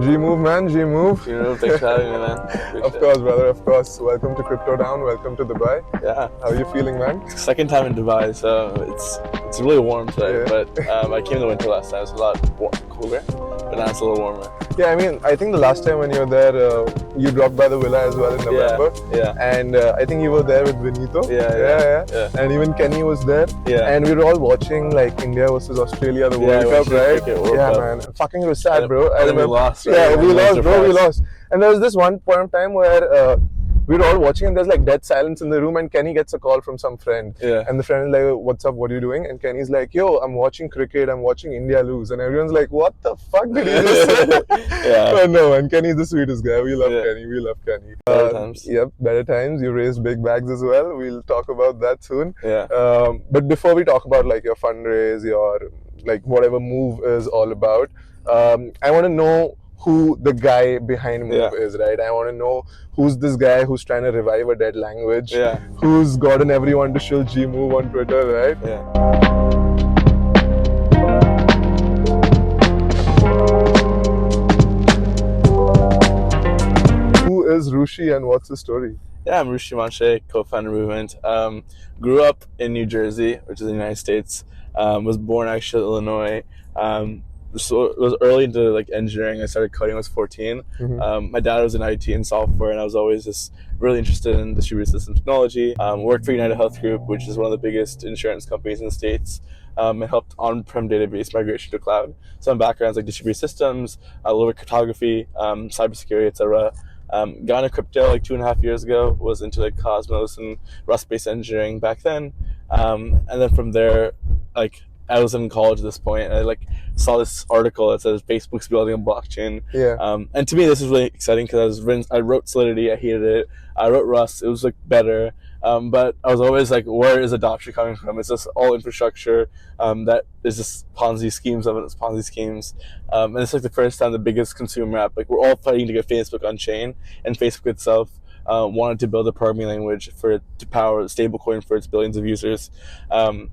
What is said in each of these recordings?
G move, man. G move. Thanks for having me, man. Of course, brother. Of course. Welcome to Crypto Town. Welcome to Dubai. Yeah. How are you feeling, man? Second time in Dubai, so it's really warm today. Yeah. But I came in the winter last time. It's a lot cooler, but now it's a little warmer. Yeah, I mean, I think the last time when you were there, you dropped by the villa as well in November. Yeah. And I think you were there with Vinito. Yeah. And even Kenny was there. Yeah. And we were all watching like India versus Australia, the World Cup, right? World Cup. Man. Fucking it was sad, bro. And then we lost. Right? Yeah, we lost, bro. We lost. And there was this one point of time where we were all watching and there's like dead silence in the room and Kenny gets a call from some friend. Yeah. And the friend is like, what's up, what are you doing? And Kenny's like, yo, I'm watching cricket, I'm watching India lose. And everyone's like, what the fuck did he just say? Yeah. But no, and Kenny's the sweetest guy. We love Kenny. We love Kenny. Better times. Yep, better times. You raised big bags as well. We'll talk about that soon. Yeah. But before we talk about like your fundraise, your like whatever Move is all about, I want to know who the guy behind Move is, right? I want to know who's this guy who's trying to revive a dead language, who's gotten everyone to shill G Move on Twitter, right? Yeah. Who is Rushi and what's his story? Yeah, I'm Rushi Manche, co-founder of Movement. Grew up in New Jersey, which is the United States. Was born actually in Illinois. So it was early into like engineering. I started coding when I was 14. My dad was in IT and software, and I was always just really interested in distributed system technology. Worked for United Health Group, which is one of the biggest insurance companies in the States. And helped on-prem database migration to cloud. Some backgrounds like distributed systems, a little bit cryptography, cybersecurity, etc. Got into crypto like 2.5 years ago. Was into like Cosmos and Rust-based engineering back then, and then from there, like I was in college at this point, and I like saw this article that says Facebook's building a blockchain. And to me, this is really exciting because I wrote Solidity, I hated it. I wrote Rust, it was like better. But I was always like, where is adoption coming from? It's just all infrastructure that is just Ponzi schemes of it. It's Ponzi schemes. And it's like the first time the biggest consumer app, like we're all fighting to get Facebook on chain, and Facebook itself wanted to build a programming language for it to power a stablecoin for its billions of users.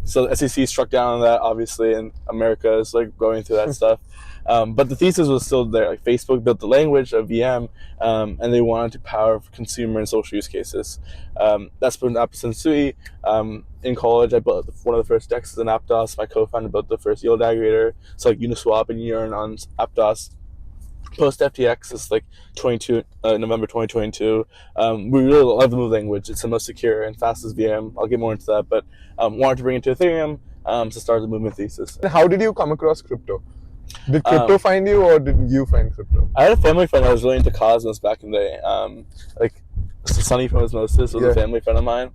So the SEC struck down on that, obviously, and America is like going through that stuff. But the thesis was still there. Like Facebook built the language, a VM, and they wanted to power consumer and social use cases. That's been Apple Sui. In college, I built one of the first dexes in Aptos. My co-founder built the first yield aggregator. So like Uniswap and Yearn on Aptos. Post FTX is like November 2022. We really love the Move language. It's the most secure and fastest VM. I'll get more into that, but wanted to bring it to Ethereum to start the movement thesis. How did you come across crypto? Did crypto find you, or did you find crypto? I had a family friend that was really into Cosmos back in the day. Like Sonny from Osmosis was a family friend of mine.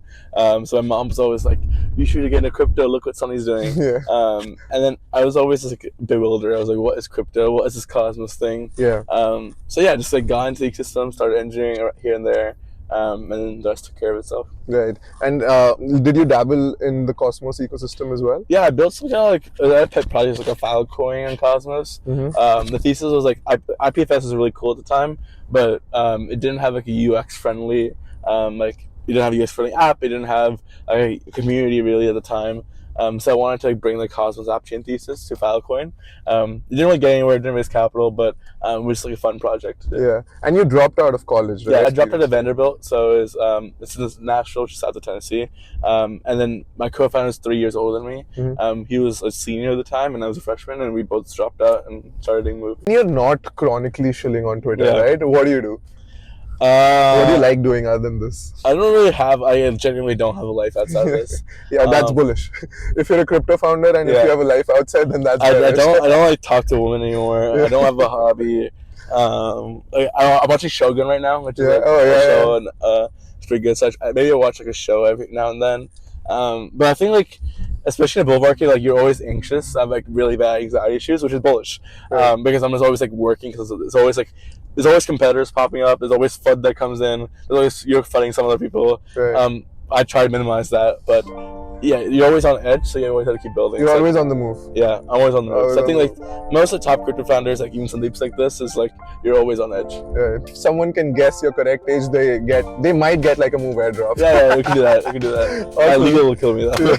So my mom was always like, you should get into crypto, look what Sonny's doing. And then I was always just like bewildered. I was like, what is crypto? What is this Cosmos thing? So yeah, just like got into the ecosystem, started engineering here and there. And then the rest took care of itself. Right. And did you dabble in the Cosmos ecosystem as well? Yeah, I built some kind of like pet project, like a file coin on Cosmos. The thesis was like IPFS was really cool at the time, but it didn't have like a UX friendly, like it didn't have a UX friendly app. It didn't have a community really at the time. So I wanted to like bring the Cosmos app chain thesis to Filecoin. It didn't really get anywhere, it didn't raise capital, but it was like a fun project. Yeah, and you dropped out of college, right? Yeah, I dropped out of Vanderbilt, so it's in Nashville, just south of Tennessee. And then my co-founder is 3 years older than me. He was a senior at the time, and I was a freshman, and we both dropped out and started doing Move. You're not chronically shilling on Twitter, right? What do you do? What do you like doing other than this? I genuinely don't have a life outside of this. Yeah, that's bullish. If you're a crypto founder and if you have a life outside, then that's I don't like talk to women anymore. I don't have a hobby. I'm watching Shogun right now, which is a show, and it's pretty good. So maybe I'll watch like a show every now and then. But I think like, especially in the bull market, like you're always anxious. I have like really bad anxiety issues, which is bullish, because I'm just always like working, because there's always competitors popping up. There's always FUD that comes in. There's always you're fighting some other people. I try to minimize that, but yeah, you're always on edge, so you always have to keep building. You're always on the move. Yeah, I'm always on the move. So I think like most of the top crypto founders, like even Sandeep's like this, is like you're always on edge. If someone can guess your correct age, they might get like a Move airdrop. Yeah, we can do that. My legal will kill me though.